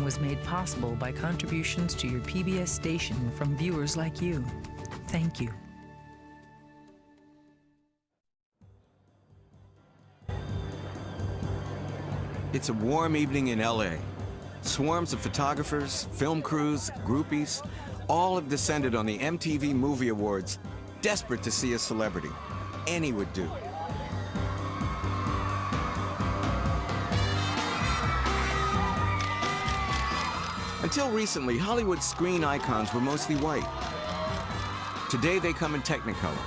was made possible by contributions to your PBS station from viewers like you. Thank you. It's a warm evening in LA. Swarms of photographers, film crews, groupies, all have descended on the MTV Movie Awards, desperate to see a celebrity. Any would do. Until recently, Hollywood screen icons were mostly white. Today, they come in Technicolor.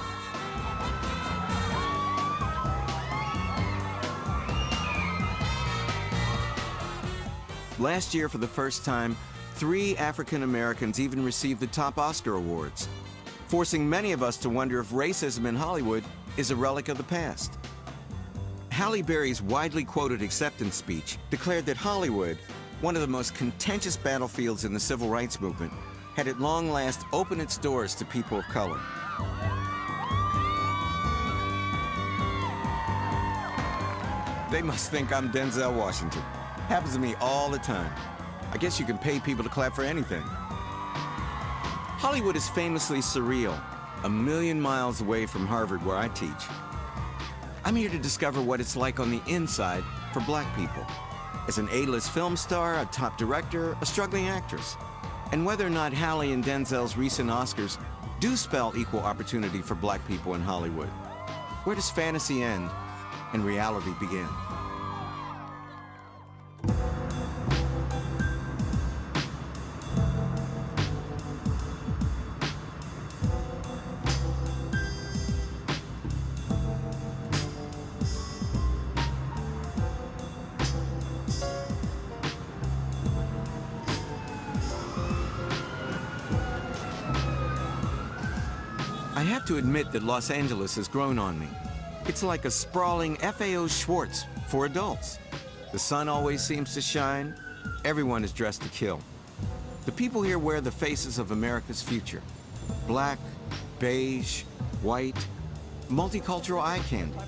Last year, for the first time, 3 African Americans even received the top Oscar awards, forcing many of us to wonder if racism in Hollywood is a relic of the past. Halle Berry's widely quoted acceptance speech declared that Hollywood, one of the most contentious battlefields in the civil rights movement, had at long last opened its doors to people of color. They must think I'm Denzel Washington. Happens to me all the time. I guess you can pay people to clap for anything. Hollywood is famously surreal, a million miles away from Harvard, where I teach. I'm here to discover what it's like on the inside for black people, as an A-list film star, a top director, a struggling actress, and whether or not Halle and Denzel's recent Oscars do spell equal opportunity for black people in Hollywood. Where does fantasy end and reality begin? I have to admit that Los Angeles has grown on me. It's like a sprawling FAO Schwartz for adults. The sun always seems to shine. Everyone is dressed to kill. The people here wear the faces of America's future. Black, beige, white, multicultural eye candy.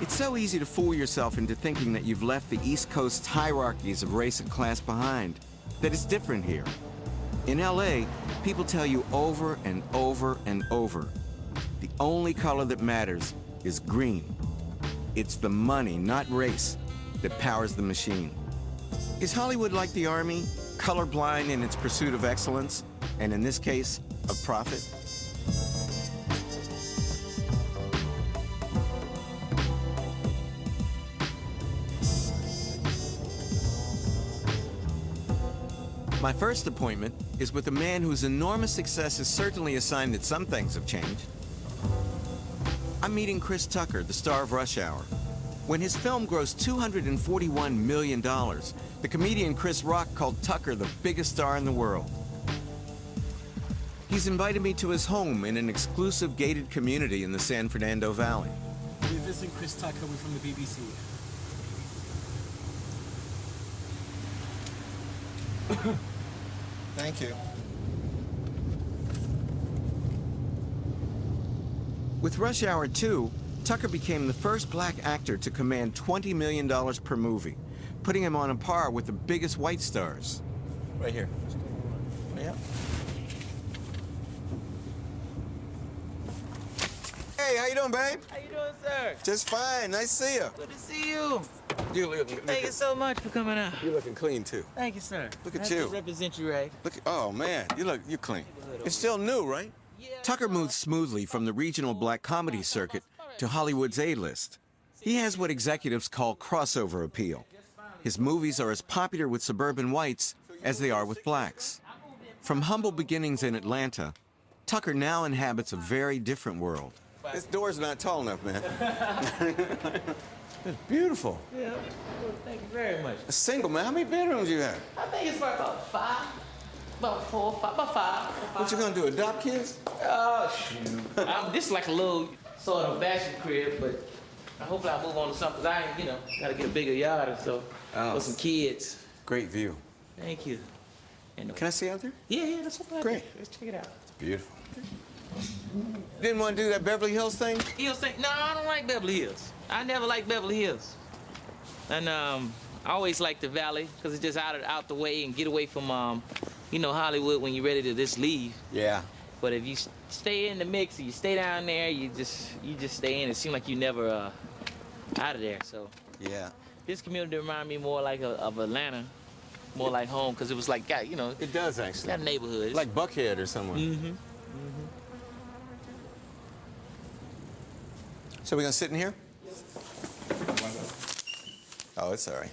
It's so easy to fool yourself into thinking that you've left the East Coast's hierarchies of race and class behind, that it's different here. In LA, people tell you over and over and over, the only color that matters is green. It's the money, not race, that powers the machine. Is Hollywood like the Army, colorblind in its pursuit of excellence, and in this case, of profit? My first appointment is with a man whose enormous success is certainly a sign that some things have changed. I'm meeting Chris Tucker, the star of Rush Hour. When his film grossed $241 million, the comedian Chris Rock called Tucker the biggest star in the world. He's invited me to his home in an exclusive gated community in the San Fernando Valley. We're visiting Chris Tucker. We're from the BBC. Thank you. With Rush Hour 2, Tucker became the first black actor to command $20 million per movie, putting him on a par with the biggest white stars. Right here. Yeah. Hey, how you doing, babe? How you doing, sir? Just fine. Nice to see you. Good to see you. Thank you so much for coming out. You're looking clean, too. Thank you, sir. Look at I have you. to represent you right. Look, oh, man. You're clean. It's still new, right? Yeah. Tucker moved smoothly from the regional black comedy circuit to Hollywood's A-list. He has what executives call crossover appeal. His movies are as popular with suburban whites as they are with blacks. From humble beginnings in Atlanta, Tucker now inhabits a very different world. This door's not tall enough, man. It's beautiful. Yeah. Well, thank you very much. A single, man. How many bedrooms you have? I think it's about 5. About 4, 5. About 5. What you gonna do, adopt kids? Shoot. This is like a little sort of bachelor crib, but hopefully I'll move on to something, 'cause I ain't, gotta get a bigger yard and so, for some kids. Great view. Thank you. And, Can I see out there? Yeah, that's okay. Great. Let's check it out. It's beautiful. Didn't want to do that Beverly Hills thing? Hills thing? No, I don't like Beverly Hills. I never liked Beverly Hills. And I always like the Valley because it's just out the way and get away from, you know, Hollywood when you're ready to just leave. Yeah. But if you stay in the mix, you stay down there, you just stay in. It seems like you never out of there. So Yeah. this community reminds me more like of Atlanta, more like home, because it was like, you know, It does, actually. that neighborhood. Like Buckhead or somewhere. Mm-hmm. So we're going to sit in here? Oh, it's all right.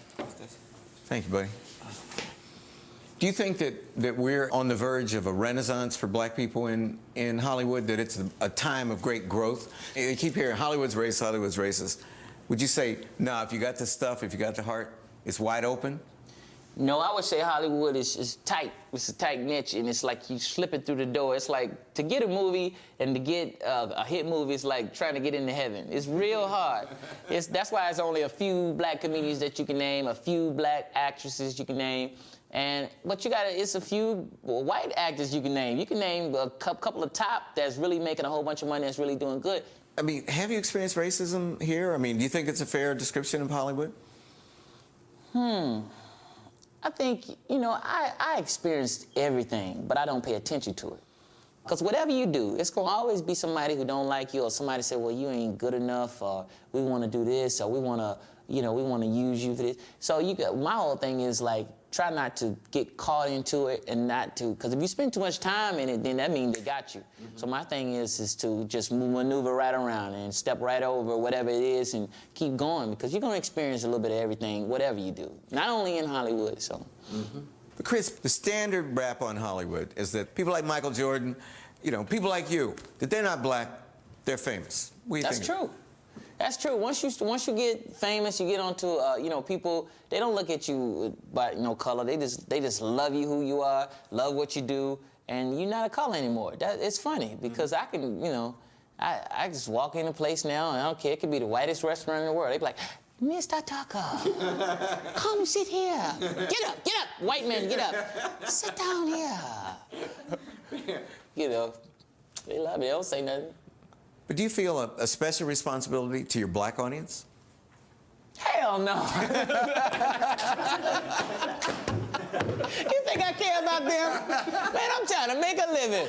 Thank you, buddy. Do you think that we're on the verge of a renaissance for black people in Hollywood, that it's a time of great growth? You keep hearing Hollywood's racist, Hollywood's racist. Would you say, no, if you got the stuff, if you got the heart, it's wide open? No, I would say Hollywood is tight. It's a tight niche, and it's like you slipping through the door. It's like to get a movie and to get a hit movie is like trying to get into heaven. It's real hard. That's why it's only a few black comedians that you can name, a few black actresses you can name, but it's a few white actors you can name. You can name a couple of top that's really making a whole bunch of money, that's really doing good. I mean, have you experienced racism here? I mean, do you think it's a fair description of Hollywood? I think, you know, I experienced everything, but I don't pay attention to it. Because whatever you do, it's going to always be somebody who don't like you, or somebody say, well, you ain't good enough, or we want to do this, or we want to, you know, we want to use you for this. So my whole thing is, like, try not to get caught into it and not to, because if you spend too much time in it, then that means they got you. So my thing is to just maneuver right around and step right over whatever it is and keep going, because you're going to experience a little bit of everything, whatever you do, not only in Hollywood, so. But Chris, the standard rap on Hollywood is that people like Michael Jordan, you know, people like you, that they're not black, they're famous. What do you think? That's true. That's true. Once you get famous, you get onto, you know, people, they don't look at you by, you know, color. They just love you who you are, love what you do, and you're not a color anymore. It's funny, because I can, you know, I just walk in a place now, and I don't care. It could be the whitest restaurant in the world. They be like, Mr. Tucker, come sit here. Get up, white man, get up. Sit down here. You know, they love me. They don't say nothing. But do you feel a special responsibility to your black audience? Hell no. You think I care about them? Man, I'm trying to make a living.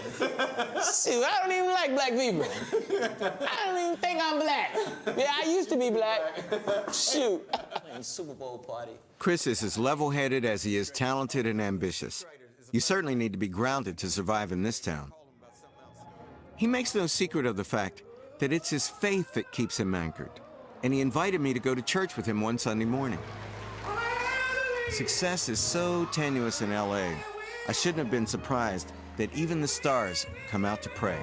Shoot, I don't even like black people. I don't even think I'm black. Yeah, I used to be black. Shoot. Super Bowl party. Chris is as level-headed as he is talented and ambitious. You certainly need to be grounded to survive in this town. He makes no secret of the fact that it's his faith that keeps him anchored, and he invited me to go to church with him one Sunday morning. Success is so tenuous in LA, I shouldn't have been surprised that even the stars come out to pray.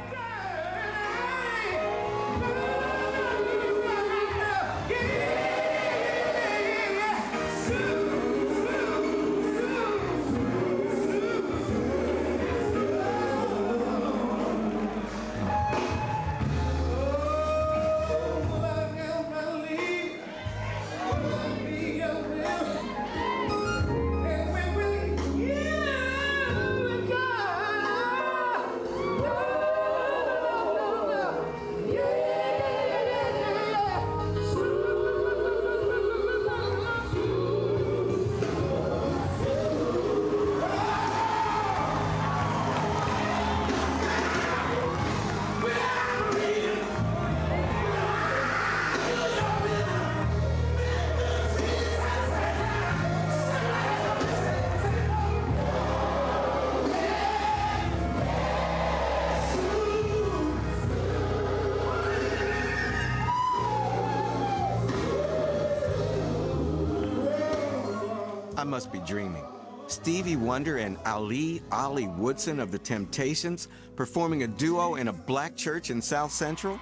I must be dreaming. Stevie Wonder and Ollie Woodson of the Temptations performing a duo in a black church in South Central?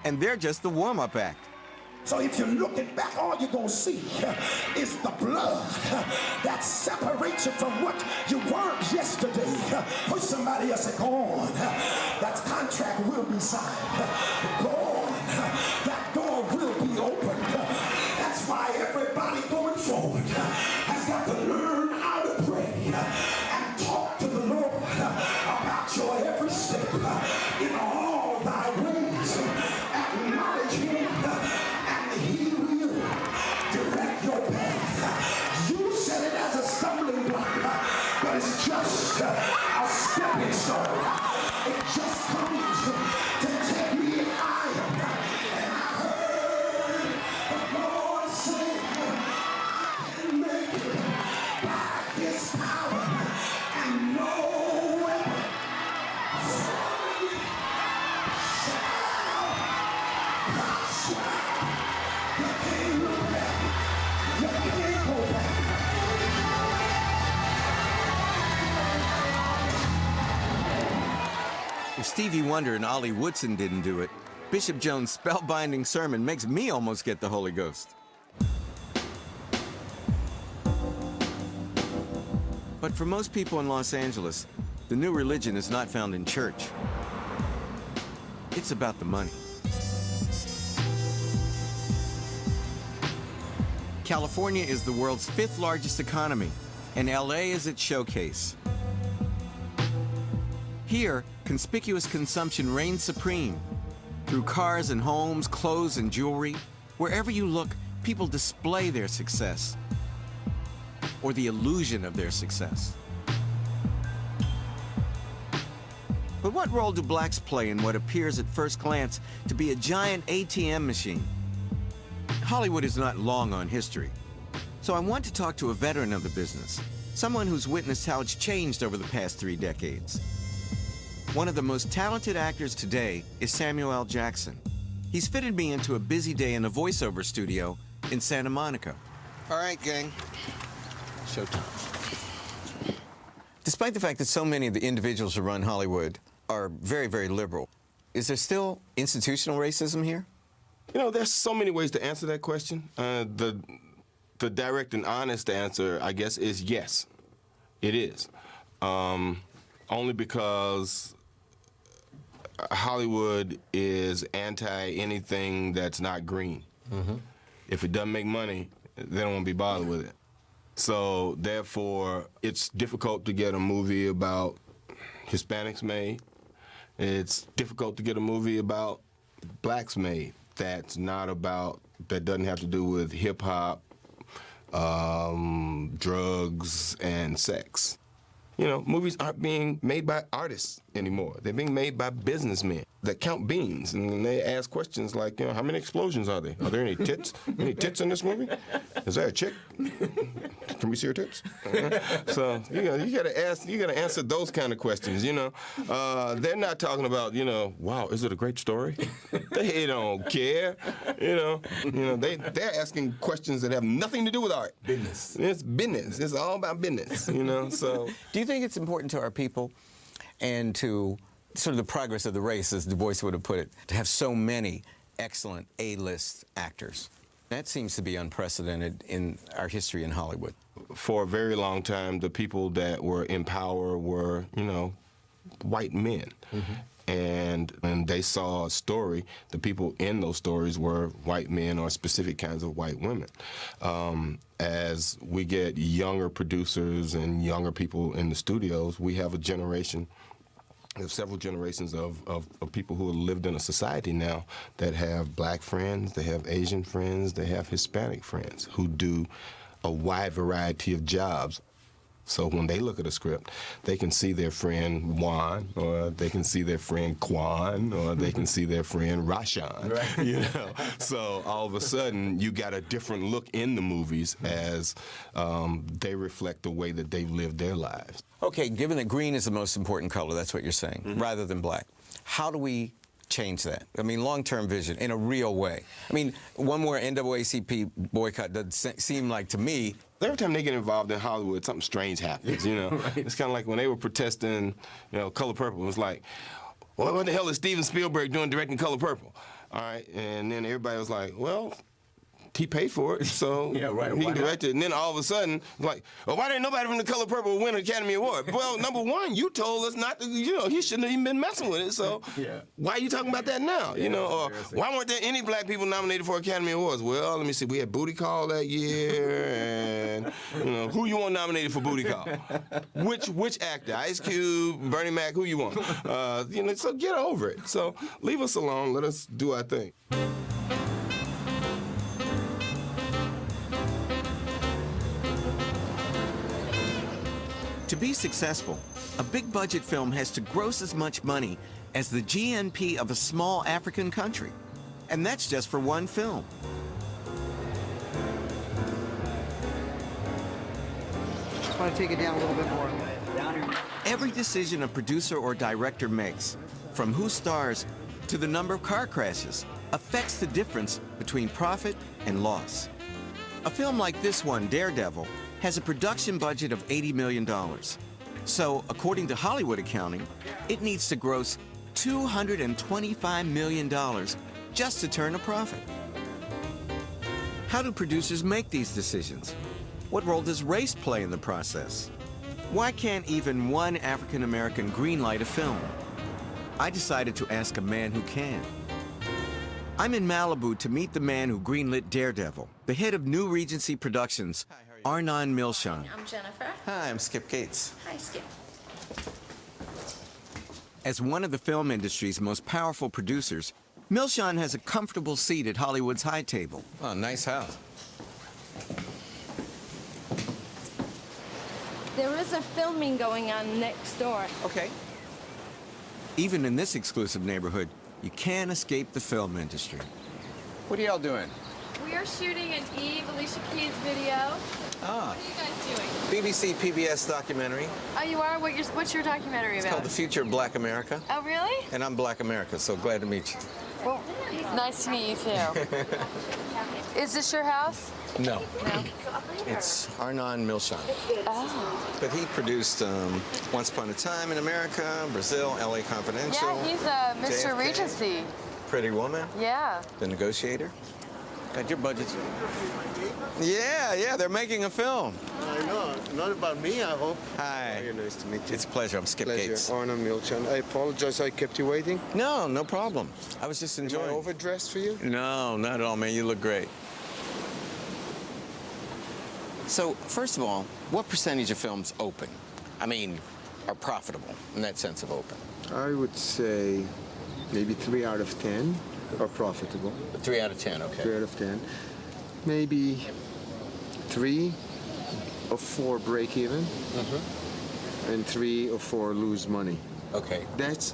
And they're just the warm-up act. So if you're looking back, all you're gonna see is the blood that separates you from what you weren't yesterday. Push somebody else and go on. That contract will be signed. Go on. That door will be opened. That's why everybody going forward has got to learn how to pray and talk to the Lord about your every step in all thy ways. Acknowledge him. He will direct your path. is just a stepping stone. It just comes to take me higher. And I heard the Lord say, I can make it by His power, and no weapon formed shall prosper. You can't look back. You can't go back. If Stevie Wonder and Ollie Woodson didn't do it, Bishop Jones' spellbinding sermon makes me almost get the Holy Ghost. But for most people in Los Angeles, the new religion is not found in church. It's about the money. California is the world's 5th largest economy, and LA is its showcase. Here, conspicuous consumption reigns supreme. Through cars and homes, clothes and jewelry, wherever you look, people display their success, or the illusion of their success. But what role do blacks play in what appears at first glance to be a giant ATM machine? Hollywood is not long on history, so I want to talk to a veteran of the business, someone who's witnessed how it's changed over the past 3 decades. One of the most talented actors today is Samuel L. Jackson. He's fitted me into a busy day in a voiceover studio in Santa Monica. All right, gang. Showtime. Despite the fact that so many of the individuals who run Hollywood are very, very liberal, is there still institutional racism here? You know, there's so many ways to answer that question. The direct and honest answer, I guess, is yes. It is. Only because Hollywood is anti anything that's not green. Mm-hmm. If it doesn't make money, they don't want to be bothered with it. So, therefore, it's difficult to get a movie about Hispanics made. It's difficult to get a movie about blacks made. That doesn't have to do with hip-hop, drugs, and sex. You know, movies aren't being made by artists anymore. They're being made by businessmen that count beans. And they ask questions like, you know, how many explosions are there? Are there any tits? Any tits in this movie? Is there a chick? Can we see her tits? So, you gotta answer those kind of questions, you know. They're not talking about, you know, wow, is it a great story? They don't care. You know, they're asking questions that have nothing to do with art. Business. It's business. It's all about business, you know, so. Do you think it's important to our people and to sort of the progress of the race, as Du Bois would have put it, to have so many excellent A-list actors? That seems to be unprecedented in our history in Hollywood. For a very long time, the people that were in power were, you know, white men. Mm-hmm. And when they saw a story, the people in those stories were white men or specific kinds of white women. As we get younger producers and younger people in the studios, we have several generations of people who have lived in a society now that have black friends, they have Asian friends, they have Hispanic friends who do a wide variety of jobs. So when they look at a script, they can see their friend Juan, or they can see their friend Quan, or they can see their friend Rashan. Right. You know, so all of a sudden you got a different look in the movies as they reflect the way that they've lived their lives. Okay, given that green is the most important color, that's what you're saying, mm-hmm. rather than black. How do we change that? I mean, long-term vision in a real way. I mean, one more NAACP boycott doesn't seem like, to me. Every time they get involved in Hollywood, something strange happens, you know. Right. It's kind of like when they were protesting, you know, Color Purple. It was like, well, what the hell is Steven Spielberg doing directing Color Purple? All right, and then everybody was like, well, he paid for it, so yeah, right. He can direct it. And then all of a sudden, like, well, why didn't nobody from the Color Purple win an Academy Award? Well, number one, you told us not to, you know, he shouldn't have even been messing with it, so yeah. Why are you talking about that now? Yeah, you know, or why weren't there any black people nominated for Academy Awards? Well, let me see, we had Booty Call that year, and, you know, who you want nominated for Booty Call? Which actor? Ice Cube, Bernie Mac, who you want? You know, so get over it. So leave us alone, let us do our thing. To be successful, a big budget film has to gross as much money as the GNP of a small African country. And that's just for one film. Just want to take it down a little bit more. Every decision a producer or director makes, from who stars to the number of car crashes, affects the difference between profit and loss. A film like this one, Daredevil, has a production budget of $80 million. So, according to Hollywood accounting, it needs to gross $225 million just to turn a profit. How do producers make these decisions? What role does race play in the process? Why can't even one African American greenlight a film? I decided to ask a man who can. I'm in Malibu to meet the man who greenlit Daredevil, the head of New Regency Productions, Arnon Milchan. I'm Jennifer. Hi, I'm Skip Gates. Hi, Skip. As one of the film industry's most powerful producers, Milchan has a comfortable seat at Hollywood's high table. Oh, nice house. There is a filming going on next door. Okay. Even in this exclusive neighborhood, you can't escape the film industry. What are y'all doing? We are shooting an Eve, Alicia Keys video. Ah. What are you guys doing? BBC PBS documentary. Oh, you are? What's your documentary It's about? called The Future of Black America. Oh, really? And I'm Black America, so glad to meet you. Well, nice to meet you, too. Is this your house? No. No. It's Arnon Milchan. Oh. But he produced Once Upon a Time in America, Brazil, LA Confidential. Yeah, he's Mr. JFK, Regency. Pretty Woman. Yeah. The Negotiator. God, your budget's... Yeah, they're making a film. I know. Not about me, I hope. Hi. Very nice to meet you. It's a pleasure. I'm Skip Pleasure. Gates. Arnon Milchan. I apologize I kept you waiting. No, no problem. I was just enjoying. Am I overdressed for you? No, not at all, man. You look great. So, first of all, what percentage of films open? I mean, are profitable in that sense of open? I would say maybe 3 out of 10 are profitable. 3 out of 10, okay. 3 out of 10. Maybe 3 or 4 break even, and 3 or 4 lose money. Okay. That's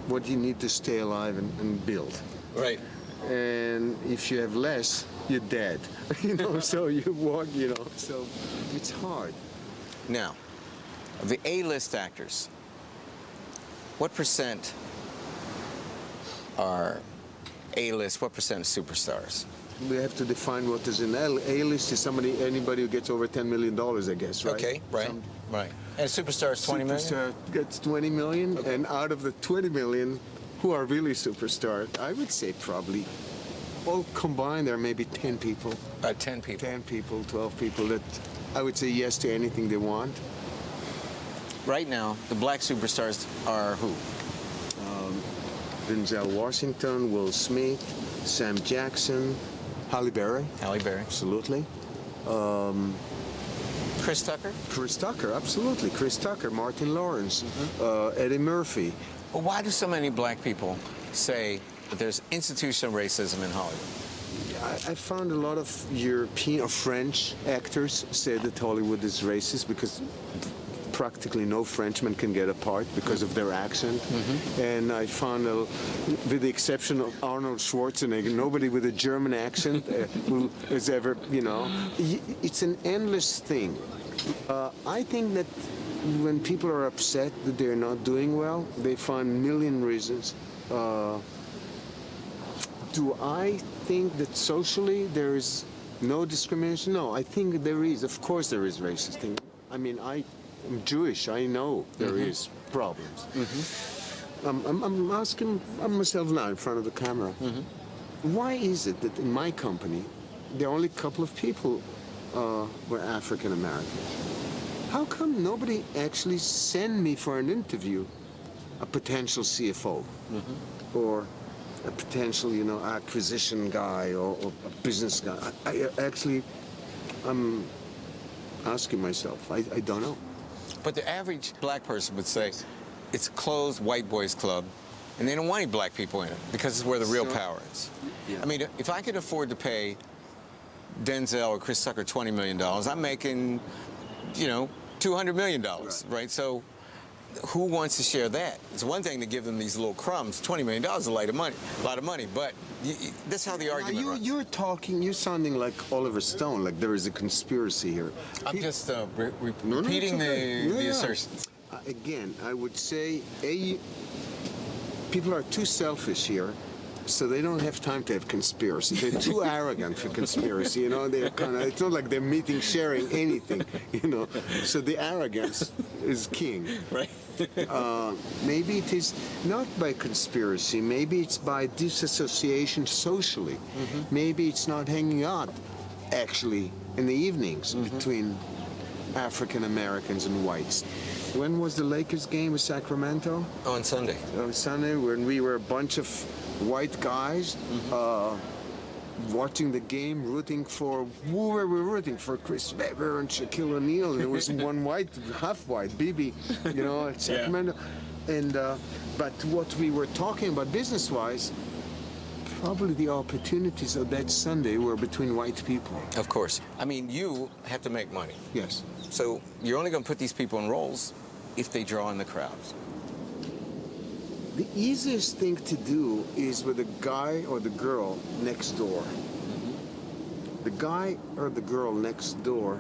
what you need to stay alive and build. Right. And if you have less, you're dead. You know, so you walk, you know, so it's hard. Now, of the A-list actors, what percent are A-list, what percent are superstars? We have to define what is an A-list is anybody who gets over $10 million, I guess, right? Okay, right, right. And superstar is 20 million? Superstar gets 20 million, okay. And out of the 20 million, who are really superstars, I would say probably all combined, there are maybe 10 people. 10 people. 10 people, 12 people that I would say yes to anything they want. Right now, the black superstars are who? Denzel Washington, Will Smith, Sam Jackson, Halle Berry. Halle Berry. Absolutely. Chris Tucker? Chris Tucker, absolutely. Chris Tucker, Martin Lawrence, Eddie Murphy. Well, why do so many black people say that there's institutional racism in Hollywood? I found a lot of European or French actors say that Hollywood is racist because practically no Frenchman can get a part because of their accent. And I found, with the exception of Arnold Schwarzenegger, nobody with a German accent who has ever, you know, it's an endless thing. I think that when people are upset that they're not doing well, they find a million reasons. Do I think that socially there is no discrimination? No, I think there is. Of course there is racist thing. I mean, I'm Jewish. I know there is problems. I'm asking myself now in front of the camera, why is it that in my company, the only couple of people were African Americans? How come nobody actually sent me for an interview, a potential CFO, or a potential, you know, acquisition guy or a business guy? I'm asking myself. I don't know. But the average black person would say it's a closed white boys club, and they don't want any black people in it because it's where the real power is. Yeah. I mean, if I could afford to pay Denzel or Chris Tucker $20 million, I'm making, you know, $200 million, right? So who wants to share that? It's one thing to give them these little crumbs. $20 million is a lot of money, but that's how the argument runs. You're sounding like Oliver Stone, like there is a conspiracy here. I'm just repeating the assertions. Again, I would say, people are too selfish here, so they don't have time to have conspiracy. They're too arrogant for conspiracy, you know. They're kind of, it's not like they're meeting, sharing anything, you know. So the arrogance is king. Right. Maybe it is not by conspiracy. Maybe it's by disassociation socially. Maybe it's not hanging out, actually, in the evenings between African Americans and whites. When was the Lakers game with Sacramento? On Sunday. On Sunday, when we were a bunch of white guys watching the game, rooting for, who were we rooting for? Chris Webber and Shaquille O'Neal. There was one white, half white, Bibi, you know, at Sacramento. And, but what we were talking about business-wise, probably the opportunities of that Sunday were between white people. Of course. I mean, you have to make money. Yes. So you're only going to put these people in roles if they draw in the crowds. The easiest thing to do is with the guy or the girl next door. The guy or the girl next door,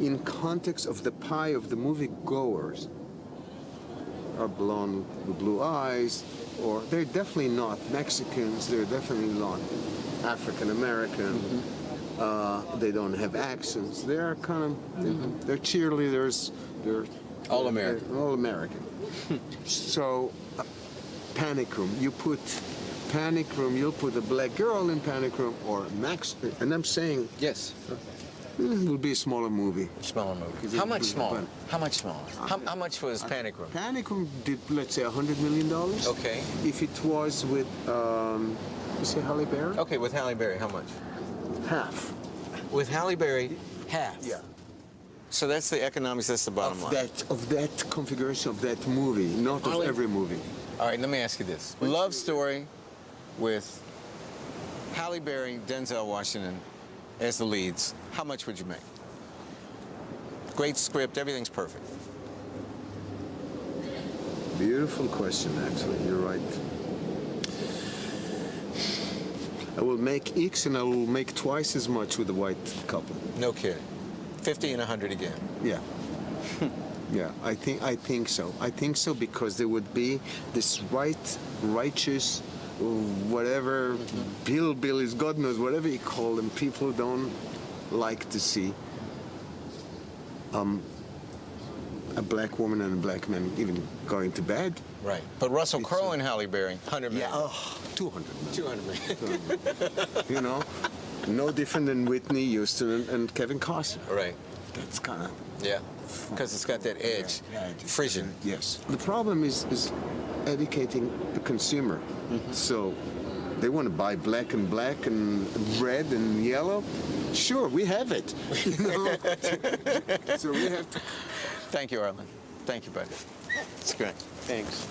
in context of the pie of the movie goers, are blonde with blue eyes, or they're definitely not Mexicans, they're definitely not African American. They don't have accents. They're kind of, they're cheerleaders. They're all American. All American. So, panic room. You put panic room. You'll put a black girl in panic room or Max. And I'm saying yes. It will be a smaller movie. Smaller movie. How much smaller? How much smaller? How much was Panic Room? Panic Room did, let's say, $100 million. Okay. If it was with, you say Halle Berry? Okay, with Halle Berry, how much? Half. With Halle Berry, half. Yeah. So that's the economics. That's the bottom line. Of that configuration of that movie, not of every movie. All right, let me ask you this: Love Story with Halle Berry, Denzel Washington as the leads. How much would you make? Great script, everything's perfect. Beautiful question, actually. You're right. I will make X and I will make twice as much with the white couple. No kidding. 50 and 100 again. Yeah. Yeah, I think so. I think so because there would be this righteous, whatever, hillbillies, God knows, whatever you call them, people don't like to see a black woman and a black man even going to bed. Right. But Russell Crowe and Halle Berry, 100 million. Yeah, 200 million. 200 million. You know, no different than Whitney Houston and Kevin Costner. Right. That's kind of... Yeah, because it's got that edge. Yeah, frisson. Yes. The problem is educating the consumer. So they want to buy black and red and yellow. Sure, we have it. You know? So we have to... Thank you, Arlen. Thank you, buddy. It's great. Thanks.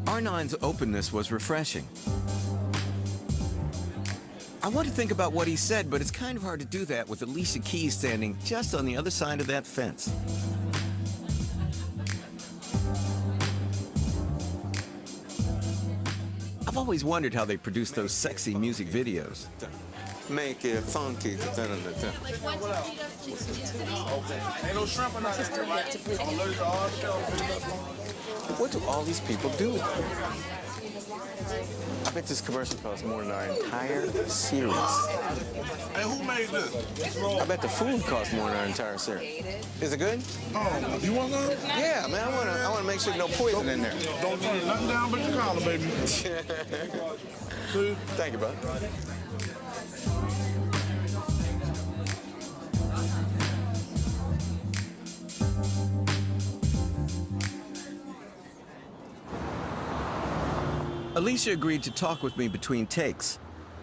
Arnon's openness was refreshing. I want to think about what he said, but it's kind of hard to do that with Alicia Keys standing just on the other side of that fence. I've always wondered how they produce those sexy music videos. Make it funky. Ain't no shrimp in What do all these people do? I bet this commercial costs more than our entire series. Hey, who made this? I bet the food costs more than our entire series. Is it good? Oh, you want some? Yeah, man. I want to make sure no poison in there. Don't turn nothing down but your collar, baby. Thank you, bud. Alicia agreed to talk with me between takes,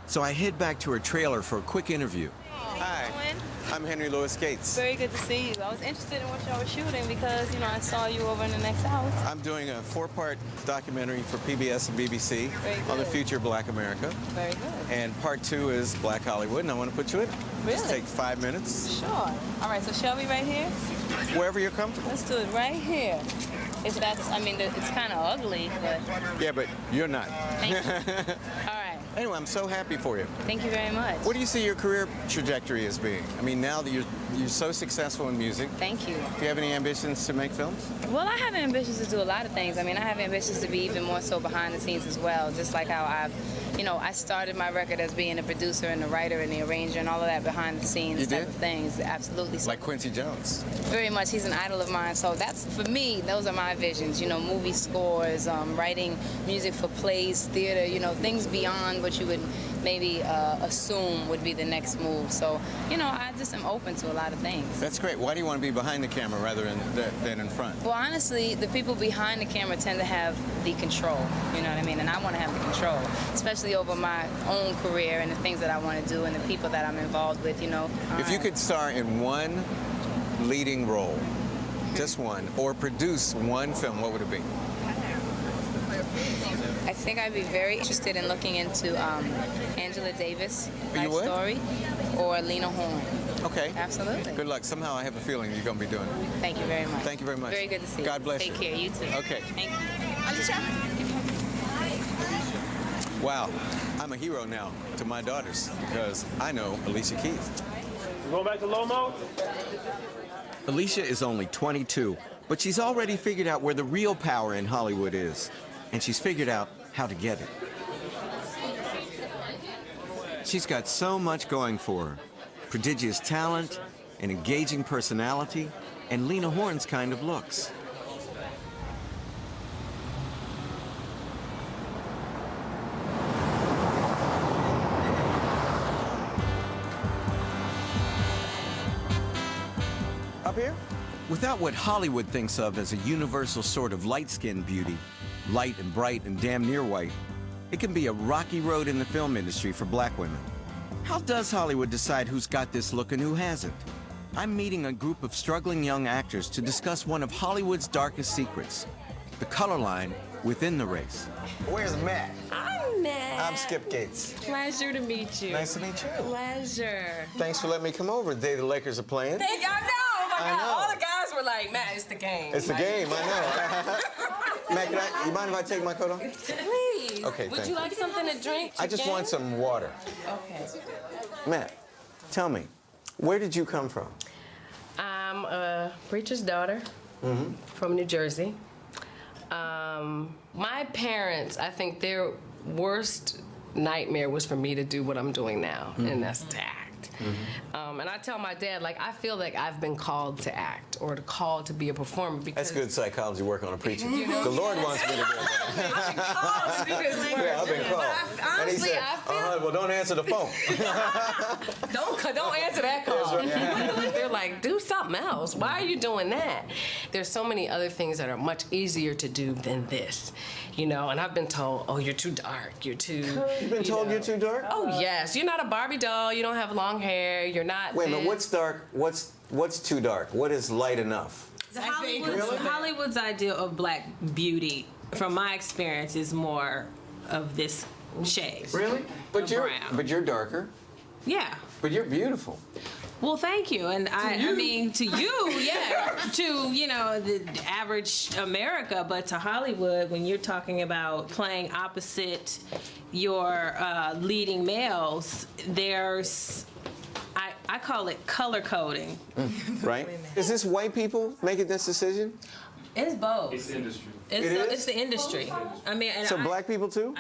so I head back to her trailer for a quick interview. Hi. I'm Henry Louis Gates. Very good to see you. I was interested in what y'all were shooting because, you know, I saw you over in the next house. I'm doing a 4-part documentary for PBS and BBC on the future of Black America. Very good. And part 2 is Black Hollywood, and I want to put you in it. Really? Just take 5 minutes. Sure. All right, so shall we right here? Wherever you're comfortable. Let's do it right here. It's kind of ugly, but... Yeah, but you're not. Thank you. All right. Anyway, I'm so happy for you. Thank you very much. What do you see your career trajectory as being? I mean, now that you're so successful in music. Thank you. Do you have any ambitions to make films? Well, I have ambitions to do a lot of things. I mean, I have ambitions to be even more so behind the scenes as well, just like how I started my record as being a producer and a writer and the arranger and all of that behind the scenes type of things. Absolutely. Like Quincy Jones. Very much. He's an idol of mine. So that's, for me, those are my visions. You know, movie scores, writing music for plays, theater, you know, things beyond what you would maybe assume would be the next move. So, you know, I just am open to a lot of things. That's great. Why do you want to be behind the camera rather than in front? Well, honestly, the people behind the camera tend to have the control, you know what I mean? And I want to have the control, especially over my own career and the things that I want to do and the people that I'm involved with, you know. If you could star in one leading role, just one, or produce one film, what would it be? I think I'd be very interested in looking into Angela Davis' life story or Lena Horne. Okay. Absolutely. Good luck. Somehow I have a feeling you're going to be doing it. Thank you very much. Thank you very much. Very good to see you. God bless you. Take care. You too. Okay. Thank you. Wow. I'm a hero now to my daughters because I know Alicia Keys. You going back to Lomo? Alicia is only 22, but she's already figured out where the real power in Hollywood is. And she's figured out how to get it. She's got so much going for her. Prodigious talent, an engaging personality, and Lena Horne's kind of looks. Up here? Without what Hollywood thinks of as a universal sort of light-skinned beauty, light and bright and damn near white, it can be a rocky road in the film industry for black women. How does Hollywood decide who's got this look and who hasn't? I'm meeting a group of struggling young actors to discuss one of Hollywood's darkest secrets, the color line within the race. Where's Matt? I'm Matt. I'm Skip Gates. Pleasure to meet you. Nice to meet you. Pleasure. Thanks for letting me come over the day the Lakers are playing. Thank you. I know. Oh my I God. know. All the guys were like, Matt, it's the game. It's the game, I know. Matt, you mind if I take my coat off? Please. Okay, Would thank you you. like something to drink? I just Chicken? want some water. Okay. Matt, tell me, where did you come from? I'm a preacher's daughter from New Jersey. My parents, I think their worst nightmare was for me to do what I'm doing now, and that's to act. And I tell my dad, like, I feel like I've been called to act or called to be a performer because... That's good psychology work on a preacher. You know? The Lord wants me to do that. Yeah, I've been called. And he Honestly, said, I feel... well, don't answer the phone. Don't answer that call. They're like, do something else. Why are you doing that? There's so many other things that are much easier to do than this, you know. And I've been told, oh, you're too dark. You're too. You've been told you're too dark? Oh yes, you're not a Barbie doll. You don't have long hair. You're not. Wait a minute. What's dark? What's too dark? What is light enough? Hollywood's idea of black beauty, from my experience, is more of this shade. Really? But you're darker. Yeah. But you're beautiful. Well, thank you. And I mean, to you, yeah, to, you know, the average America, but to Hollywood, when you're talking about playing opposite your leading males, there's, I call it color coding. Right? Is this white people making this decision? It's both. It's the industry. It's the industry. I mean, and so black people too?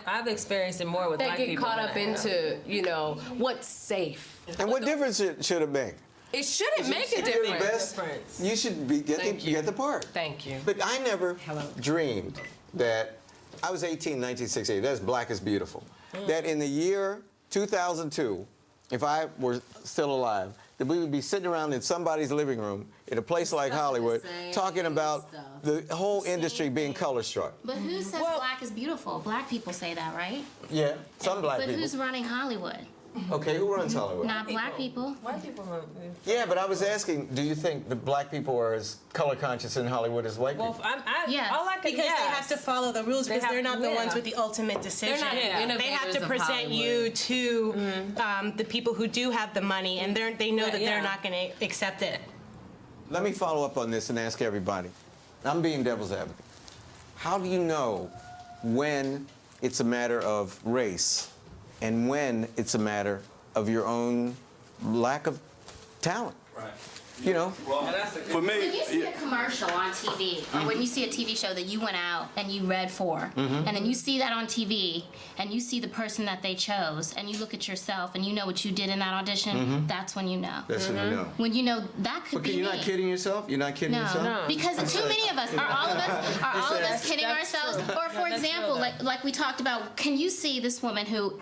I've experienced it more with They black get people. caught up into, you know, what's safe. And what difference should it make? It shouldn't make a You're the difference. best. You should get the part. Thank you. But I never dreamed that I was 18 in 1968. That's Black is Beautiful. That in the year 2002, if I were still alive, that we would be sitting around in somebody's living room in a place like Hollywood talking about the whole industry being color struck. But who says black is beautiful? Black people say that, right? Yeah, some black but people. who's running Hollywood? Okay, who runs Hollywood? Not black people. White people run. Yeah, but I was asking, do you think the black people are as color conscious in Hollywood as white people? Yes. All I can, because they have to follow the rules because they're not the ones with the ultimate decision. They're not They have innovators to of present Hollywood. you to the people who do have the money, and they know that they're not going to accept it. Let me follow up on this and ask everybody. I'm being devil's advocate. How do you know when it's a matter of race and when it's a matter of your own lack of talent? Right. You know? For me, when you see a commercial on TV, or when you see a TV show that you went out and you read for, and then you see that on TV, and you see the person that they chose, and you look at yourself and you know what you did in that audition, that's when you know. That's when you know. When you know that could Okay, be you're me. not kidding yourself? You're not kidding yourself? No, because too many of us are all of us kidding ourselves. Or for example, like we talked about, can you see this woman who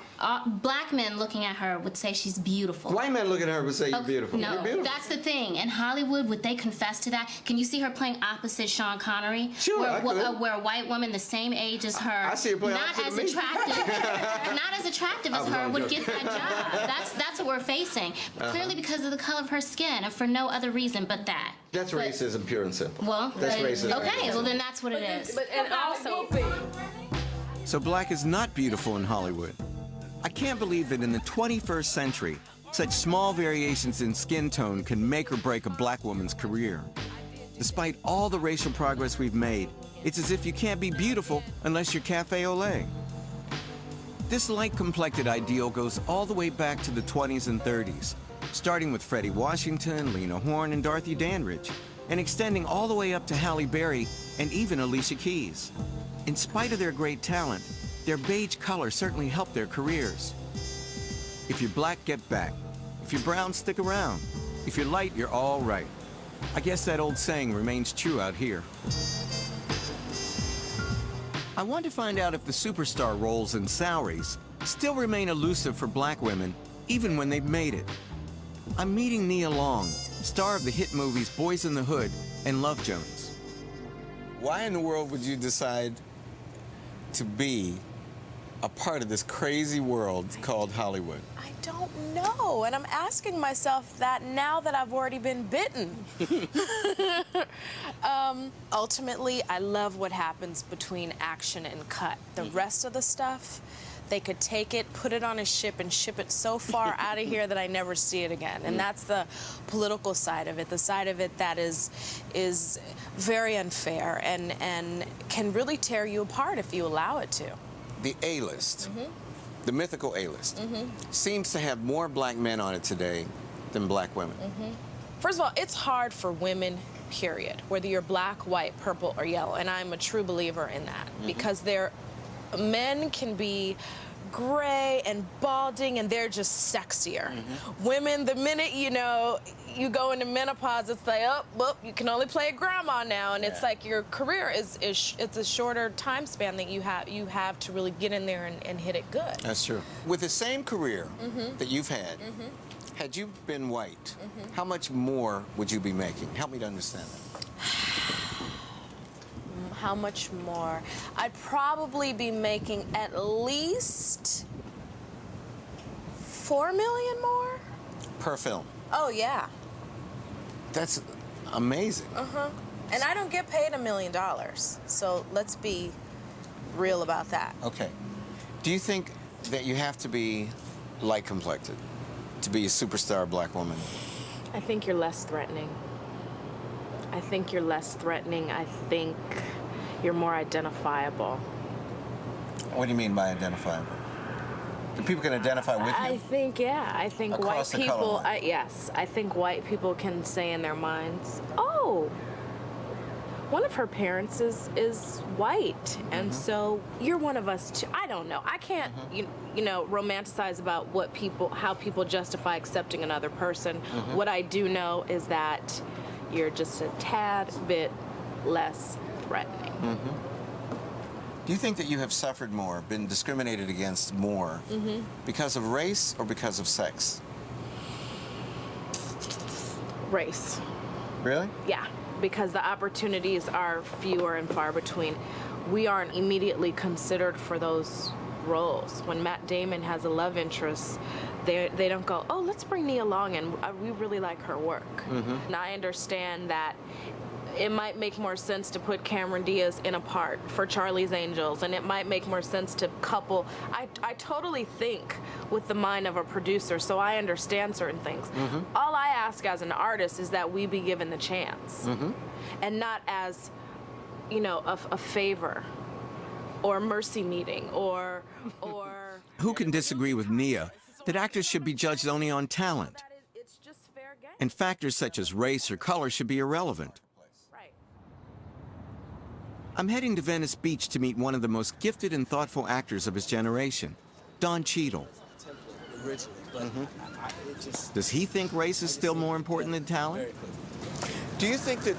black men looking at her would say she's beautiful? White men looking at her would say you're beautiful. No, You're beautiful. that's the thing. In Hollywood, would they confess to that? Can you see her playing opposite Sean Connery? Sure, I could. Where a white woman the same age as her, I see her playing not opposite as of me. attractive, not as attractive as I was her, only would get joking. that job. That's what we're facing. Clearly because of the color of her skin, and for no other reason but that. That's racism, pure and simple. Well, that's racism. okay, well then that's what it is. And also, So black is not beautiful in Hollywood. I can't believe that in the 21st century, such small variations in skin tone can make or break a black woman's career. Despite all the racial progress we've made, it's as if you can't be beautiful unless you're cafe au lait. This light-complected ideal goes all the way back to the 20s and 30s, starting with Freddie Washington, Lena Horne, and Dorothy Dandridge, and extending all the way up to Halle Berry and even Alicia Keys. In spite of their great talent, their beige color certainly helped their careers. If you're black, get back. If you're brown, stick around. If you're light, you're all right. I guess that old saying remains true out here. I want to find out if the superstar roles and salaries still remain elusive for black women, even when they've made it. I'm meeting Nia Long, star of the hit movies Boys in the Hood and Love Jones. Why in the world would you decide to be a part of this crazy world called Hollywood? I don't know, and I'm asking myself that now that I've already been bitten. Ultimately, I love what happens between action and cut. The rest of the stuff, they could take it, put it on a ship, and ship it so far out of here that I never see it again. And that's the political side of it, the side of it that is very unfair and can really tear you apart if you allow it to. The A-list, the mythical A-list, seems to have more black men on it today than black women. First of all, it's hard for women, period, whether you're black, white, purple, or yellow, and I'm a true believer in that, because men can be gray and balding and they're just sexier. Women, the minute you go into menopause, it's like, oh, well, you can only play grandma now, and it's like your career it's a shorter time span that you have to really get in there and hit it good. That's true. With the same career that you've had you been white, how much more would you be making? Help me to understand that. How much more? I'd probably be making at least $4 million more. Per film. Oh yeah. That's amazing. And I don't get paid $1 million, so let's be real about that. Okay. Do you think that you have to be light complected to be a superstar black woman? I think you're less threatening. I think you're more identifiable. What do you mean by identifiable? Do people can identify with you? I think Across white the color people, line. yes, I think white people can say in their minds, oh, one of her parents is white, and so you're one of us too. I don't know. I can't, romanticize about how people justify accepting another person. What I do know is that you're just a tad bit less threatening. Do you think that you have suffered more, been discriminated against more, because of race or because of sex? Race. Really? Yeah, because the opportunities are fewer and far between. We aren't immediately considered for those roles. When Matt Damon has a love interest, they don't go, oh, let's bring Nia Long in. We really like her work. And I understand that it might make more sense to put Cameron Diaz in a part for Charlie's Angels, and it might make more sense to couple. I totally think with the mind of a producer, so I understand certain things. All I ask as an artist is that we be given the chance, and not as, you know, a favor or a mercy meeting or. Who can disagree with Nia that actors should be judged only on talent? And factors such as race or color should be irrelevant. I'm heading to Venice Beach to meet one of the most gifted and thoughtful actors of his generation, Don Cheadle. Does he think race is still more important than talent? Do you think that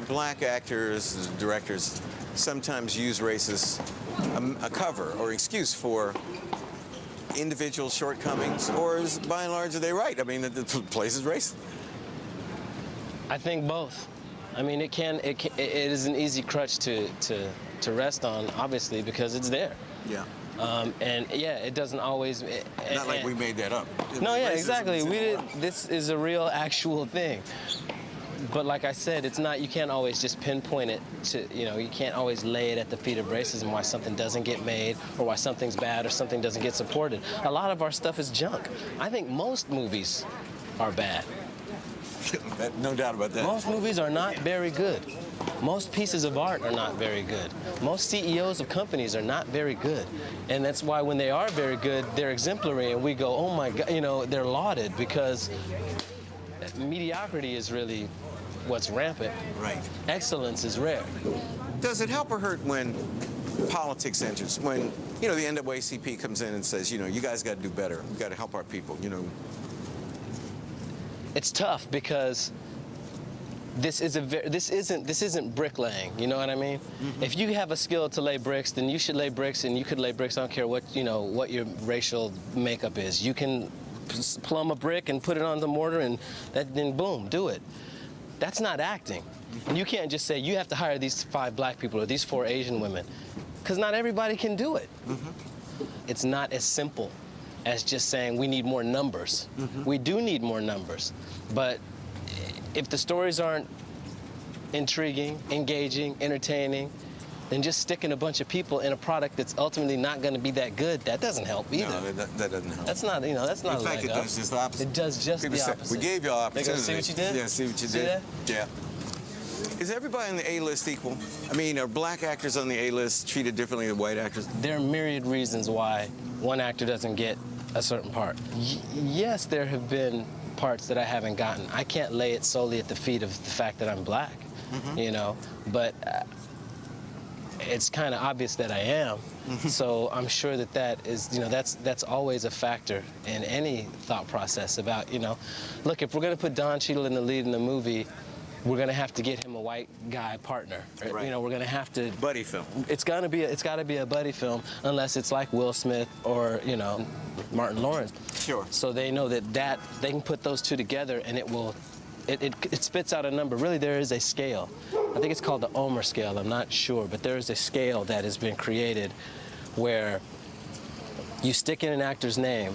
black actors, directors, sometimes use race as a cover or excuse for individual shortcomings, or is, by and large, are they right? I mean, the place is racist. I think both. I mean, it is an easy crutch to rest on, obviously, because it's there. Yeah. And yeah, it doesn't always. Not like we made that up. No, yeah, exactly. This is a real, actual thing. But like I said, it's not. You can't always just pinpoint it to. You know, you can't always lay it at the feet of racism why something doesn't get made, or why something's bad, or something doesn't get supported. A lot of our stuff is junk. I think most movies are bad. No doubt about that. Most movies are not very good. Most pieces of art are not very good. Most CEOs of companies are not very good. And that's why when they are very good, they're exemplary, and we go, oh my God, you know, they're lauded, because mediocrity is really what's rampant. Right. Excellence is rare. Does it help or hurt when politics enters? When, you know, the NAACP comes in and says, you know, you guys got to do better. We got to help our people, you know. It's tough because this isn't bricklaying. You know what I mean? If you have a skill to lay bricks, then you should lay bricks, and you could lay bricks. I don't care what your racial makeup is. You can plumb a brick and put it on the mortar, and then boom, do it. That's not acting. And you can't just say you have to hire these 5 black people or these 4 Asian women, because not everybody can do it. It's not as simple as just saying we need more numbers. We do need more numbers, but if the stories aren't intriguing, engaging, entertaining, then just sticking a bunch of people in a product that's ultimately not going to be that good, that doesn't help either. No, that doesn't help. That's not, that's not. In fact, it does just the opposite. It does just People the say, opposite. we gave y'all They opportunity. go, see what you did? Yeah, see what you See did. that? Yeah. Is everybody on the A-list equal? I mean, are black actors on the A-list treated differently than white actors? There are myriad reasons why one actor doesn't get a certain part. Yes, there have been parts that I haven't gotten. I can't lay it solely at the feet of the fact that I'm black, but it's kind of obvious that I am. So I'm sure that is, that's always a factor in any thought process about, look, if we're going to put Don Cheadle in the lead in the movie, we're going to have to get him a white guy partner. Right. We're going to have to buddy film. It's got to be a buddy film, unless it's like Will Smith or Martin Lawrence. Sure. So they know that they can put those two together, and it spits out a number. Really, there is a scale. I think it's called the Omer scale. I'm not sure, but there is a scale that has been created where you stick in an actor's name,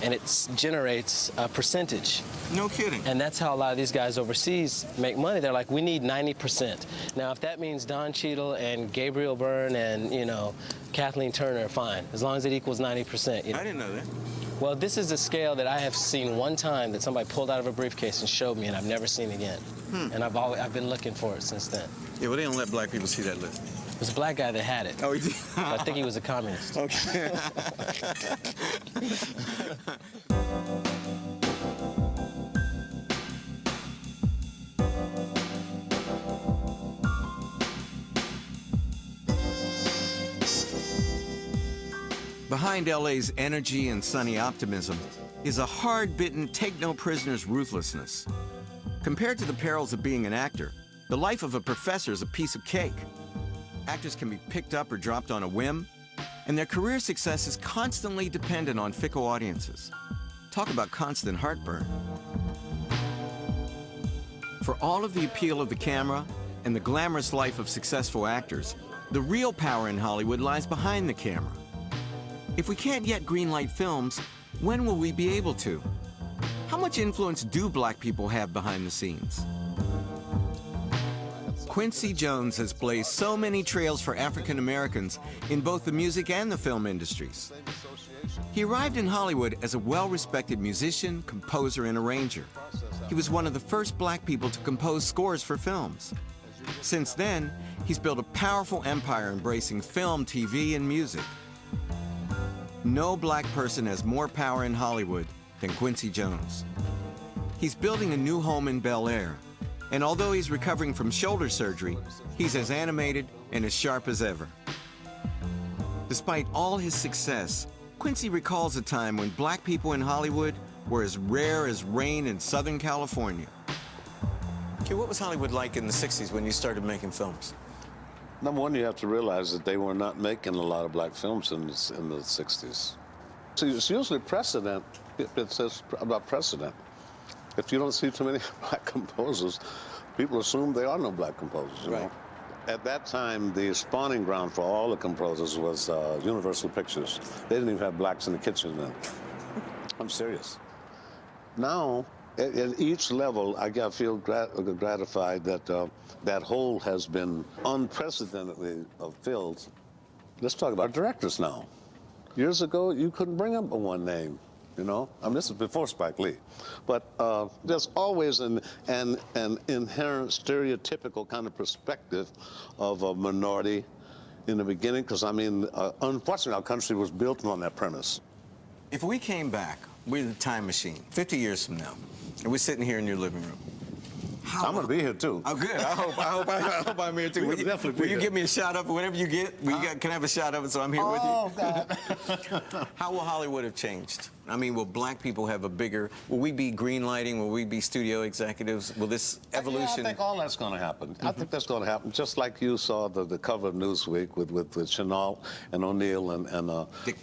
and it generates a percentage. No kidding. And that's how a lot of these guys overseas make money. They're like, we need 90%. Now, if that means Don Cheadle and Gabriel Byrne and, Kathleen Turner, fine, as long as it equals 90%. I didn't know that. Well, this is a scale that I have seen one time that somebody pulled out of a briefcase and showed me, and I've never seen again. And I've been looking for it since then. Yeah, well, they don't let black people see that list. It was a black guy that had it. Oh, he did? I think he was a communist. Okay. Behind LA's energy and sunny optimism is a hard-bitten, take-no-prisoners ruthlessness. Compared to the perils of being an actor, the life of a professor is a piece of cake. Actors can be picked up or dropped on a whim, and their career success is constantly dependent on fickle audiences. Talk about constant heartburn. For all of the appeal of the camera and the glamorous life of successful actors, the real power in Hollywood lies behind the camera. If we can't yet greenlight films, When will we be able to? How much influence do black people have behind the scenes? Quincy Jones has blazed so many trails for African Americans in both the music and the film industries. He arrived in Hollywood as a well-respected musician, composer, and arranger. He was one of the first black people to compose scores for films. Since then, he's built a powerful empire embracing film, TV, and music. No black person has more power in Hollywood than Quincy Jones. He's building a new home in Bel Air, and although he's recovering from shoulder surgery, he's as animated and as sharp as ever. Despite all his success, Quincy recalls a time when black people in Hollywood were as rare as rain in Southern California. Okay, what was Hollywood like in the 60s when you started making films? Number one, you have to realize that they were not making a lot of black films in the 60s. So it's usually precedent. It says about precedent. If you don't see too many black composers, people assume there are no black composers, you know? At that time, the spawning ground for all the composers was Universal Pictures. They didn't even have blacks in the kitchen then. I'm serious. Now, at each level, I feel gratified that that hole has been unprecedentedly filled. Let's talk about directors now. Years ago, you couldn't bring up one name, you know? I mean, this is before Spike Lee. But there's always an inherent stereotypical kind of perspective of a minority in the beginning, because, I mean, unfortunately, our country was built on that premise. If we came back with a time machine 50 years from now, and we're sitting here in your living room, I'm going to be here, too. Oh, good. I hope I'm here, too. Will you give me a shot of it? Whatever you get, can I have a shot of it so I'm here with you? Oh, God. How will Hollywood have changed? I mean, will black people have a bigger... Will we be greenlighting? Will we be studio executives? Will this evolution... Yeah, I think all that's going to happen. I think that's going to happen. Just like you saw the cover of Newsweek with Chenault and O'Neill and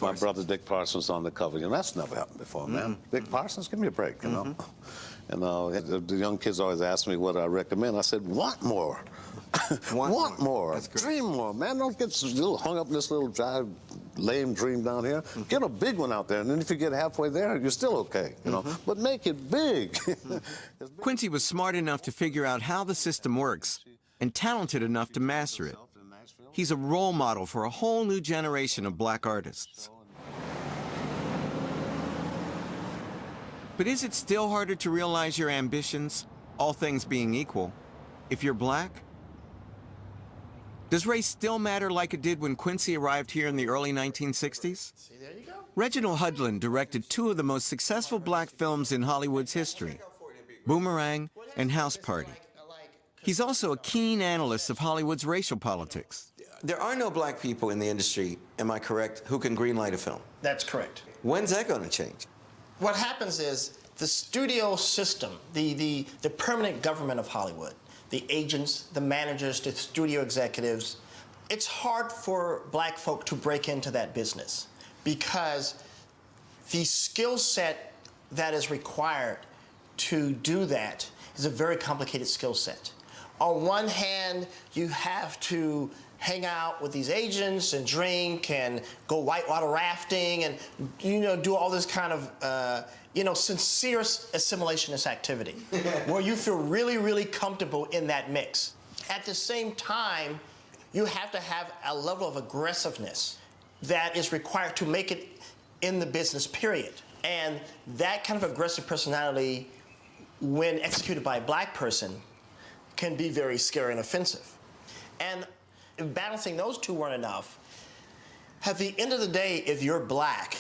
my brother Dick Parsons on the cover. You know, that's never happened before, man. Dick Parsons, give me a break, you know? And the young kids always ask me what I recommend. I said, want more. Want more. Dream more, man. Don't get hung up in this little dry, lame dream down here. Get a big one out there, and then if you get halfway there, you're still okay, you know? But make it big. Quincy was smart enough to figure out how the system works and talented enough to master it. He's a role model for a whole new generation of black artists. But is it still harder to realize your ambitions, all things being equal, if you're black? Does race still matter like it did when Quincy arrived here in the early 1960s? Reginald Hudlin directed two of the most successful black films in Hollywood's history, Boomerang and House Party. He's also a keen analyst of Hollywood's racial politics. There are no black people in the industry, am I correct, who can greenlight a film? That's correct. When's that going to change? What happens is the studio system, the permanent government of Hollywood, the agents, the managers, the studio executives, it's hard for black folk to break into that business because the skill set that is required to do that is a very complicated skill set. On one hand, you have to hang out with these agents and drink and go whitewater rafting and, you know, do all this kind of, you know, sincere assimilationist activity where you feel really, really comfortable in that mix. At the same time, you have to have a level of aggressiveness that is required to make it in the business, period. And that kind of aggressive personality, when executed by a black person, can be very scary and offensive. And if balancing those two weren't enough, at the end of the day, if you're black,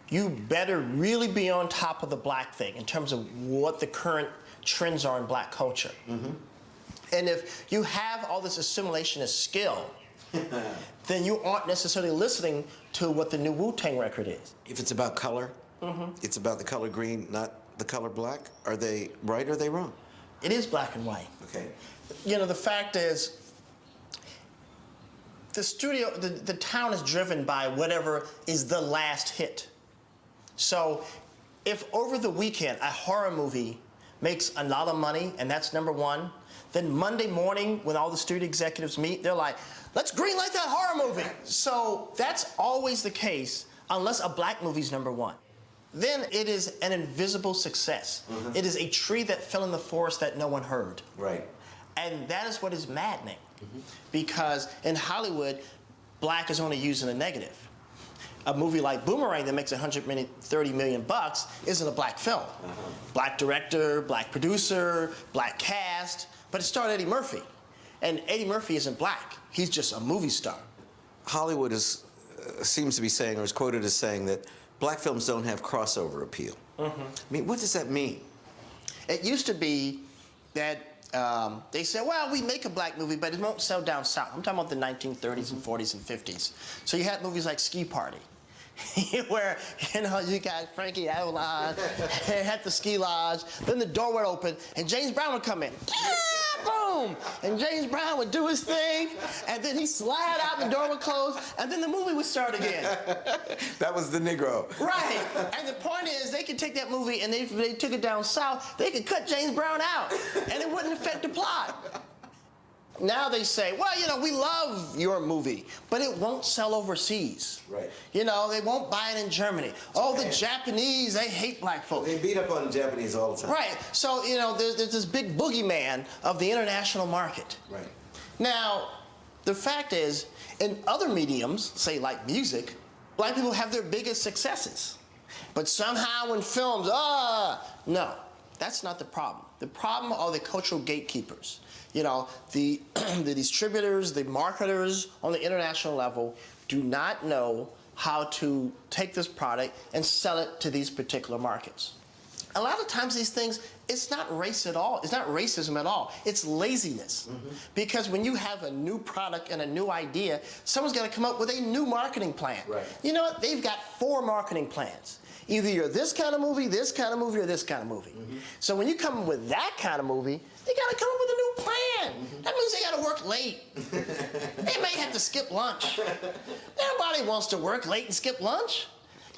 you better really be on top of the black thing in terms of what the current trends are in black culture. And if you have all this assimilationist skill, then you aren't necessarily listening to what the new Wu-Tang record is. If it's about color, it's about the color green, not the color black. Are they right or are they wrong? It is black and white. Okay. You know, the fact is, the studio, the town is driven by whatever is the last hit. So if over the weekend a horror movie makes a lot of money and that's number one, then Monday morning when all the studio executives meet, they're like, let's greenlight that horror movie. So that's always the case unless a black movie's number one. then it is an invisible success. It is a tree that fell in the forest that no one heard. Right. And that is what is maddening. Because in Hollywood, black is only used in a negative. A movie like Boomerang that makes $130 million isn't a black film. Black director, black producer, black cast, but it starred Eddie Murphy. And Eddie Murphy isn't black. He's just a movie star. Hollywood seems to be saying, or is quoted as saying, that black films don't have crossover appeal. I mean, what does that mean? It used to be that they said, well, we make a black movie, but it won't sell down south. I'm talking about the 1930s and 40s and 50s. So you had movies like Ski Party, where, you know, you got Frankie Avalon at the ski lodge, then the door would open, and James Brown would come in. Boom! And James Brown would do his thing, and then he'd slide out, and the door would close, and then the movie would start again. That was the Negro. Right. And the point is, they could take that movie, and if they took it down south, they could cut James Brown out, and it wouldn't affect the plot. Now they say, well, you know, we love your movie, but it won't sell overseas. Right. You know, they won't buy it in Germany. Oh, the Japanese, they hate black folks. They beat up on the Japanese all the time. Right. So, you know, there's this big boogeyman of the international market. Right. Now, the fact is, in other mediums, say like music, black people have their biggest successes. But somehow in films, no, that's not the problem. The problem are the cultural gatekeepers. You know, the distributors, the marketers on the international level do not know how to take this product and sell it to these particular markets. A lot of times these things, it's not race at all. It's not racism at all. It's laziness. Because when you have a new product and a new idea, someone's got to come up with a new marketing plan. Right. You know what? They've got 4 marketing plans. Either you're this kind of movie, this kind of movie, or this kind of movie. So when you come up with that kind of movie, they got to come up with a new plan. That means they got to work late. They may have to skip lunch. Nobody wants to work late and skip lunch.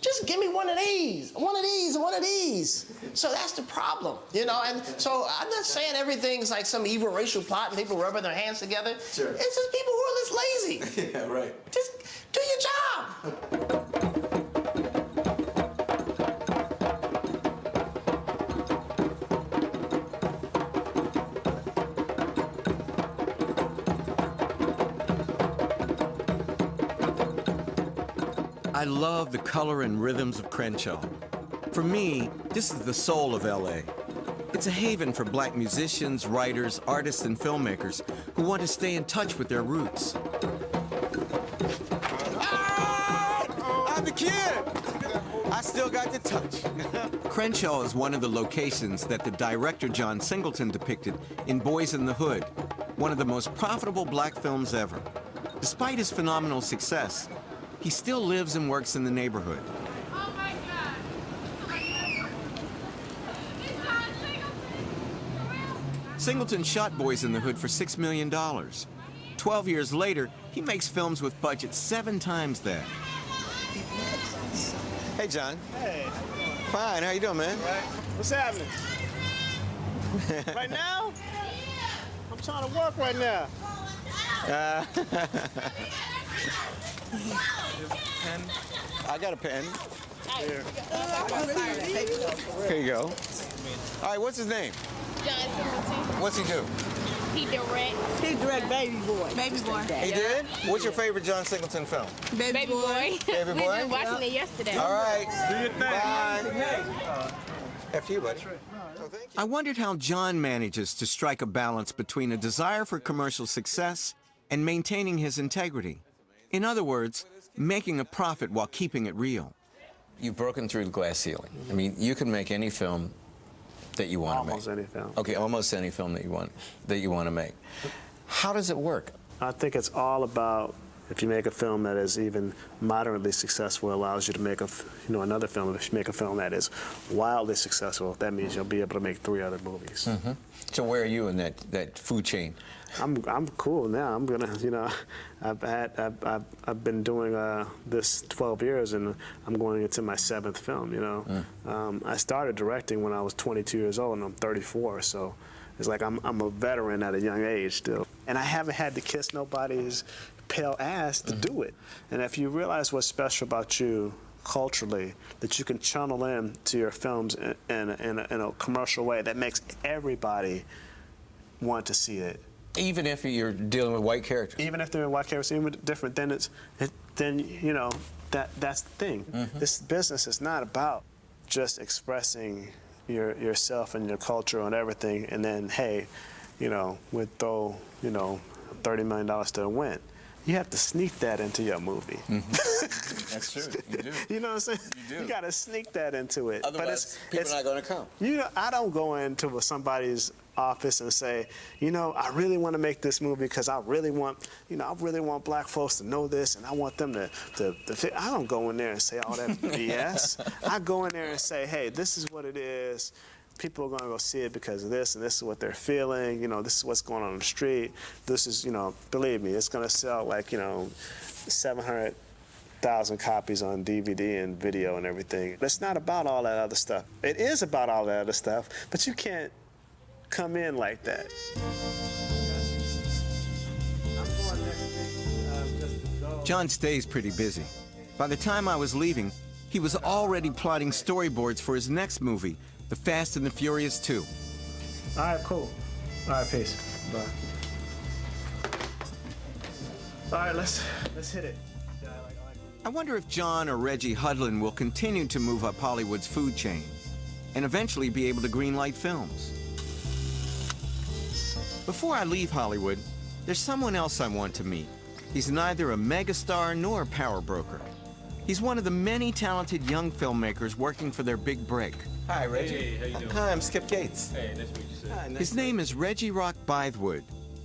Just give me one of these, one of these, and one of these. So that's the problem, you know? And so I'm not saying everything's like some evil racial plot and people rubbing their hands together. Sure. It's just people who are just lazy. Yeah, right. Just do your job. I love the color and rhythms of Crenshaw. For me, this is the soul of LA. It's a haven for black musicians, writers, artists, and filmmakers who want to stay in touch with their roots. I'm the kid! I still got the touch. Crenshaw is one of the locations that the director John Singleton depicted in Boys in the Hood, one of the most profitable black films ever. Despite his phenomenal success, he still lives and works in the neighborhood. Singleton shot Boys in the Hood for $6 million. 12 years later, he makes films with budgets 7 times that. Hey, John. Hey. Fine. How you doing, man? What's happening? Right now? I'm trying to work right now. Pen? I got a pen. Here. Here you go. All right, what's his name? John Singleton. What's he do? He directs. He direct Baby Boy. Baby Boy. He did? What's your favorite John Singleton film? Baby Boy. Baby We Boy? were watching it yesterday. All right. Do your thing. Bye. After you, buddy. I wondered how John manages to strike a balance between a desire for commercial success and maintaining his integrity. In other words, making a profit while keeping it real. You've broken through the glass ceiling. I mean, you can make any film that you want to make. Almost any film. Okay, almost any film that you want to make. How does it work? I think it's all about, if you make a film that is even moderately successful, it allows you to make another film. If you make a film that is wildly successful, that means you'll be able to make 3 other movies. So where are you in that food chain? I'm cool now. I'm gonna, I've been doing this 12 years, and I'm going into my 7th film. I started directing when I was 22 years old, and I'm 34. So it's like I'm a veteran at a young age still, and I haven't had to kiss nobody's pale ass to do it. And if you realize what's special about you, culturally that you can channel in to your films in a commercial way that makes everybody want to see it. Even if you're dealing with white characters. Even if they're white characters, even different, then you know, that's the thing. This business is not about just expressing yourself and your culture and everything, and then, hey, you know, we'd throw, you know, $30 million to a win. You have to sneak that into your movie. That's true. You do. You know what I'm saying? You do. You got to sneak that into it. Otherwise, people are not going to come. You know, I don't go into somebody's office and say, you know, I really want to make this movie because I really want black folks to know this, and I want them to fit. I don't go in there and say all that BS. I go in there and say, hey, this is what it is. People are going to go see it because of this, and this is what they're feeling. You know, this is what's going on the street. This is, you know, believe me, it's going to sell like, you know, 700,000 copies on DVD and video and everything. It's not about all that other stuff. It is about all that other stuff, but you can't come in like that. John stays pretty busy. By the time I was leaving, he was already plotting storyboards for his next movie, The Fast and the Furious 2. All right, cool. All right, peace. Bye. All right, let's hit it. I wonder if John or Reggie Hudlin will continue to move up Hollywood's food chain and eventually be able to greenlight films. Before I leave Hollywood, there's someone else I want to meet. He's neither a megastar nor a power broker. He's one of the many talented young filmmakers working for their big break. Hi, Reggie. Hey, how you doing? Hi, I'm Skip Gates. Hey, nice to meet you, sir. Hi, nice His name is Reggie Rock Bythewood,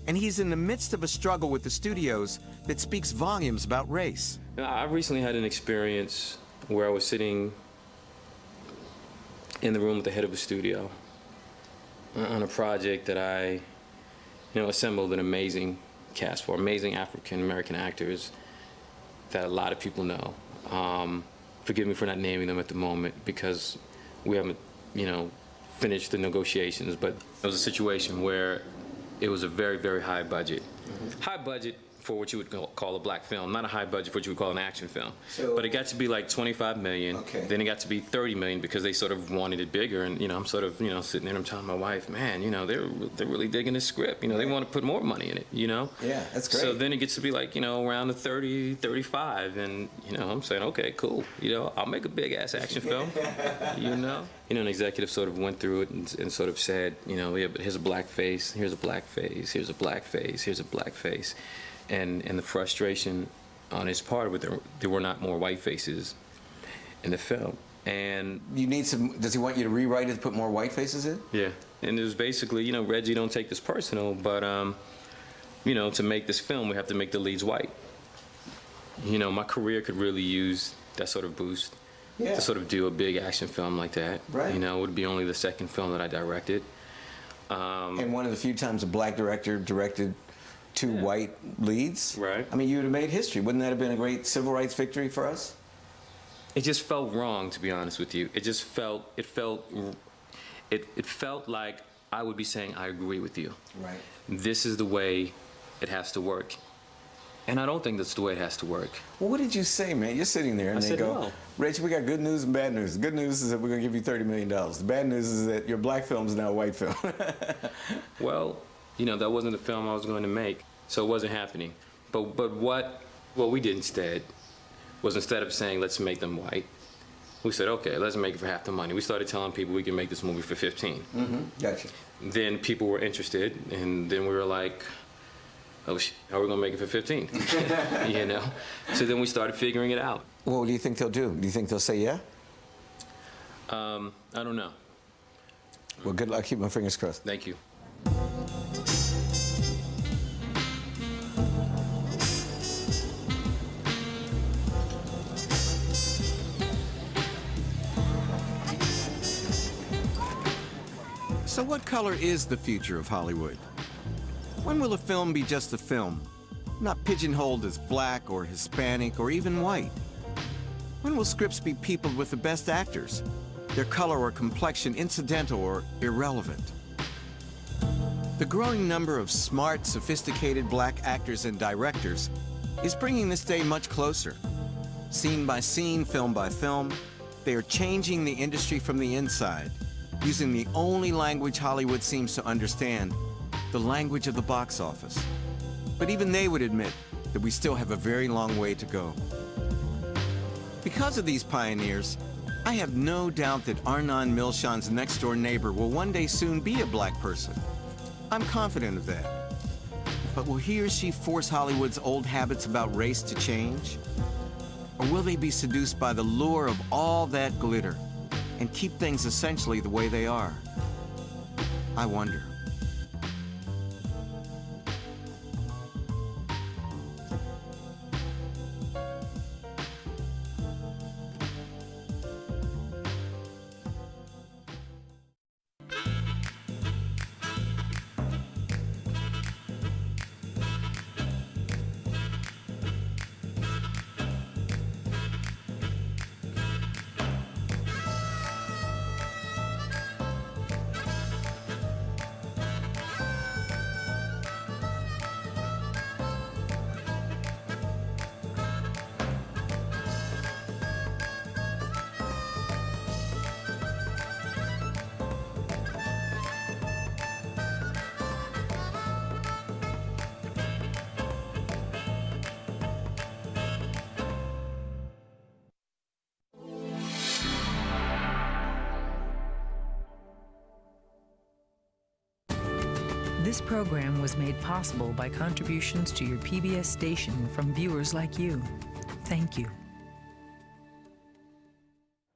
and he's in the midst of a struggle with the studios that speaks volumes about race. I recently had an experience where I was sitting in the room with the head of a studio on a project that I, assembled an amazing cast for, amazing African-American actors that a lot of people know. Forgive me for not naming them at the moment because we haven't, finished the negotiations, but it was a situation where it was a very, very high budget. High budget for what you would call a black film, not a high budget for what you would call an action film. But it got to be like 25 million. Okay. Then it got to be 30 million because they sort of wanted it bigger. And I'm sort of sitting there and I'm telling my wife, man, they're really digging this script. They want to put more money in it. Yeah, that's great. So then it gets to be like around the 30, 35, and I'm saying, okay, cool. I'll make a big ass action film. An executive sort of went through it and sort of said, yeah, but here's a black face, here's a black face, here's a black face, here's a black face. And the frustration on his part with there were not more white faces in the film. And you need some. Does he want you to rewrite it to put more white faces in? Yeah. And it was basically, Reggie, don't take this personal, but to make this film, we have to make the leads white. My career could really use that sort of boost to sort of do a big action film like that. Right. It would be only the second film that I directed. And one of the few times a black director directed two white leads. Right. I mean, you would have made history. Wouldn't that have been a great civil rights victory for us? It just felt wrong, to be honest with you. It felt like I would be saying, I agree with you. Right. This is the way it has to work. And I don't think that's the way it has to work. Well, what did you say, man? You're sitting there and they go, no. Rachel, we got good news and bad news. The good news is that we're going to give you $30 million. The bad news is that your black film is now a white film. Well, that wasn't the film I was going to make, so it wasn't happening. But what we did instead was, instead of saying, let's make them white, we said, okay, let's make it for half the money. We started telling people we can make this movie for 15. Gotcha. Then people were interested, and then we were like, oh, how are we going to make it for 15? So then we started figuring it out. Well, what do you think they'll do? Do you think they'll say yeah? I don't know. Well, good luck. Keep my fingers crossed. Thank you. So what color is the future of Hollywood? When will a film be just a film, not pigeonholed as black or Hispanic or even white? When will scripts be peopled with the best actors, their color or complexion incidental or irrelevant? The growing number of smart, sophisticated black actors and directors is bringing this day much closer. Scene by scene, film by film, they are changing the industry from the inside, using the only language Hollywood seems to understand, the language of the box office. But even they would admit that we still have a very long way to go. Because of these pioneers, I have no doubt that Arnon Milchan's next-door neighbor will one day soon be a black person. I'm confident of that. But will he or she force Hollywood's old habits about race to change? Or will they be seduced by the lure of all that glitter and keep things essentially the way they are? I wonder. This program was made possible by contributions to your PBS station from viewers like you. Thank you.